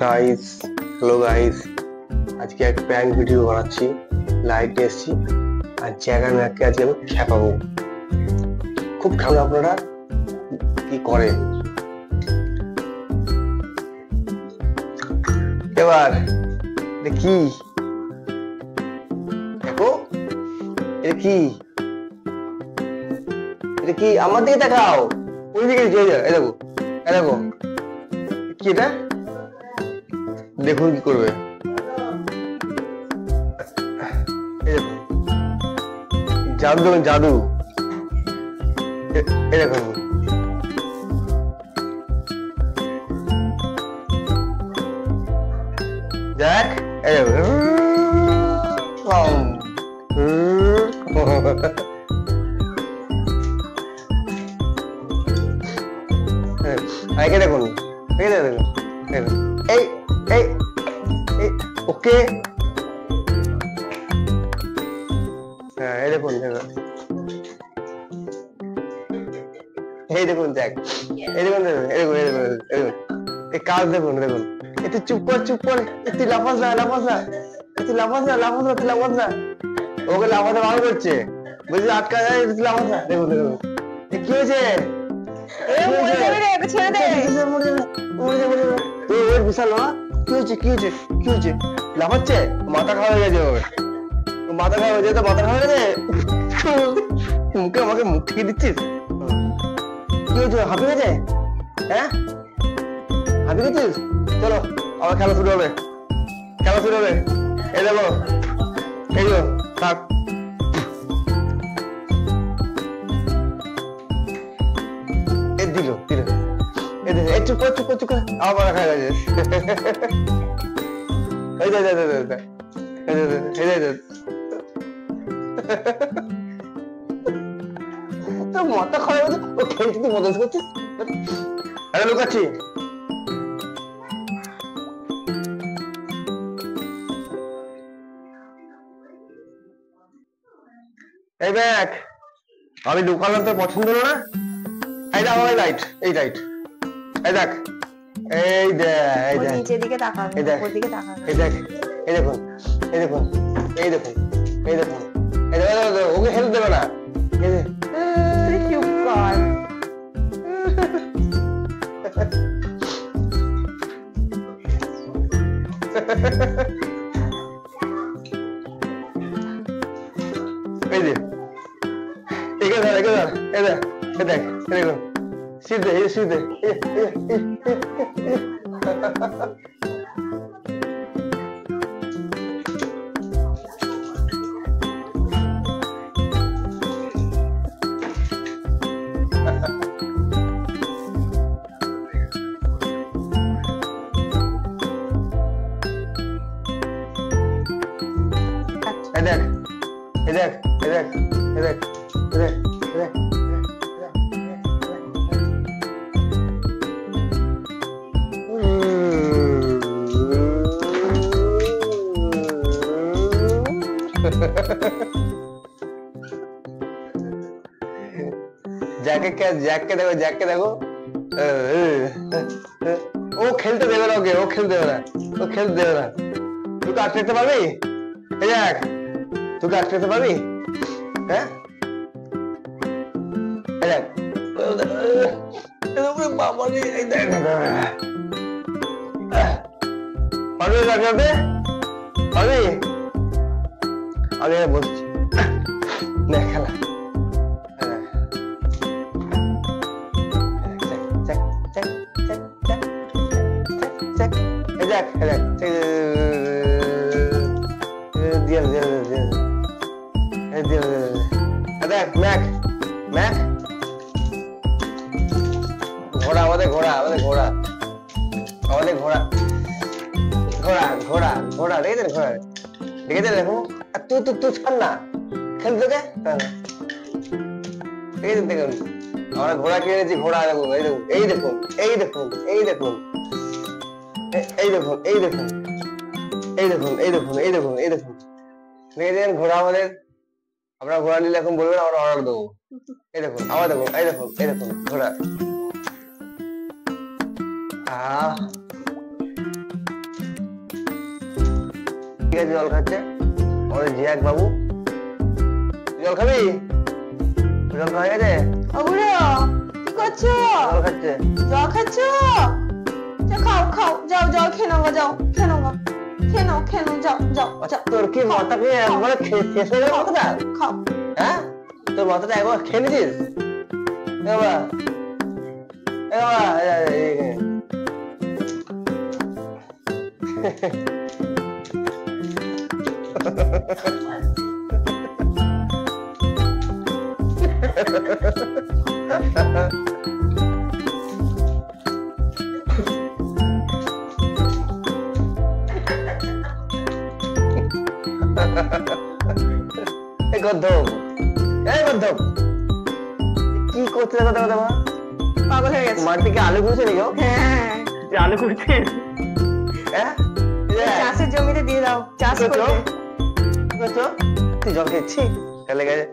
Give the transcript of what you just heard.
Guys, hello guys, আজকে এক prank video বানাচ্ছি, লাইট এসেছি আর জায়গা ম্যাককে আজকে আমি খেপাবো। খুব খারাপ আপনারা কি করে এবার কি দেখো, এটা কি, এটা কি আমার দিকে দেখাও, ওই দিকে দেখো, দেখো কি এটা, দেখুন কি করবে, জাদু জাদু, দেখুন দেখ, দেখুন এই এই ওকে, হ্যাঁ এই দেখুন, এই দেখুন দেখ, এই দেখুন, এই দেখুন, এই দেখুন, এই কাজ দেখুন, দেখুন একটু চুপ কর, চুপ কর, একটু লাফাস না, লাফাস না, একটু লাফাস না, লাফাস না, লাফাস না, ওকে লাফাতে ভালো করছে, বুঝলি, আটকা যায়, লাফাস না, দেখুন দেখুন কি হয়েছে, বিশাল না, কি হয়েছে, কি হয়েছে, কি হয়েছে, লাফাচ্ছে, মাথা খাওয়া হয়ে গেছে, মাথা খাওয়া হয়ে গেছে, মাথা খাওয়া হয়ে গেছে, মুখে আমাকে মুখ থেকে দিচ্ছিস, কি হয়েছে, হাঁপি গেছে, হ্যাঁ হাঁপি গেছিস, চলো আবার খেলা শুরু হবে, খেলা শুরু হবে, এই দেখো, এই তো থাক, দিল দিল, এই চুপ কর, চুপ কর, চুপ কর, আবার খাওয়া গেছে, এই দে দে দে দে, এই দে দে, তোর মাথা খারাপ হয়েছে, ও খেলতে তুই বদল করছিস, আরে লুকাচ্ছি, এই দেখ, আমি লুকালাম, তোর পছন্দ হলো না, এই দেখ আমার লাইট, এই লাইট, এই দেখ, এই দেখ, এই দেখ, নিচের দিকে তাকাও, এই দেখ, উপর দিকে তাকাও, এই দেখ, এই দেখুন, এই দেখুন, এই দেখুন, এই দেখুন, এই দেখো, ওকে হেল্প দেবে না, এই দেখ, তুই চুপ কর, এই দেখ, একে ধর, একে ধর, এই দেখ, এই দেখ, এই দেখুন, সিট দে, এই সিট দে, এই দেখ, এই দেখ, এই দেখ, এই দেখ, এই দেখ, এই দেখ, জ্যাককে দেখো, জ্যাককে দেখো, ও খেলতে দেবে না, ওকে ও খেলতে দেবে না, ও খেলতে দেবে না, তুই কাজ করতে পারবি, এই জ্যাক তুই কাজ করতে পারবি, হ্যাঁ দেখ, বাবা রে, এই দেখ, পারবি কাজ করতে পারবি, আমি বসছি, দেখ খেলা, ঘোড়া, আমাদের ঘোড়া, আমাদের ঘোড়া, আমাদের ঘোড়া, ঘোড়া ঘোড়া ঘোড়া, দেখেছেন ঘোড়া, দেখেছেন দেখো, তুই তুই তুই ছাড় না, খেলতে দে, দেখেছেন দেখুন, আমরা ঘোড়া কিনেছি, ঘোড়া দেখুন, এই দেখুন, এই দেখুন, এই দেখুন, এই দেখুন, এই দেখুন, এই দেখুন, এই দেখুন, এই দেখুন, এই দেখুন, দেখেছেন ঘোড়া আমাদের, আমরা ঘোড়া নিলে এখন বলবেন আমরা অর্ডার দেবো। এই দেখুন আবার দেখুন এই দেখুন এই দেখুন ঘোড়া ঠিক আছে জল খাচ্ছে আমাদের জিয়াক বাবু জল খাবি জল খাওয়া গেছে ও বুড়ো কি করছো? জল খাচ্ছে জল খাচ্ছো? খাও খাও যাও যাও খেয়ে নাও যাও খেয়ে নাও খেয়ে নাও যাও যাও যাও তোর কি মাথা কি একবারে শেষ হয়ে গেল মাথাটা খাও হ্যাঁ তোর মাথাটা একবার খেয়ে নিছিস বাবা গদ্ধব এই গদ্ধব কি করতে কথা কথা পাগল হয়ে গেছে মার থেকে আলু কুড়ছে নাকি হ্যাঁ আলু কুড়ছিস হ্যাঁ চাষের জমিতে দিয়ে দাও চাষ করবে তুই জল খেয়েছি চলে গেছে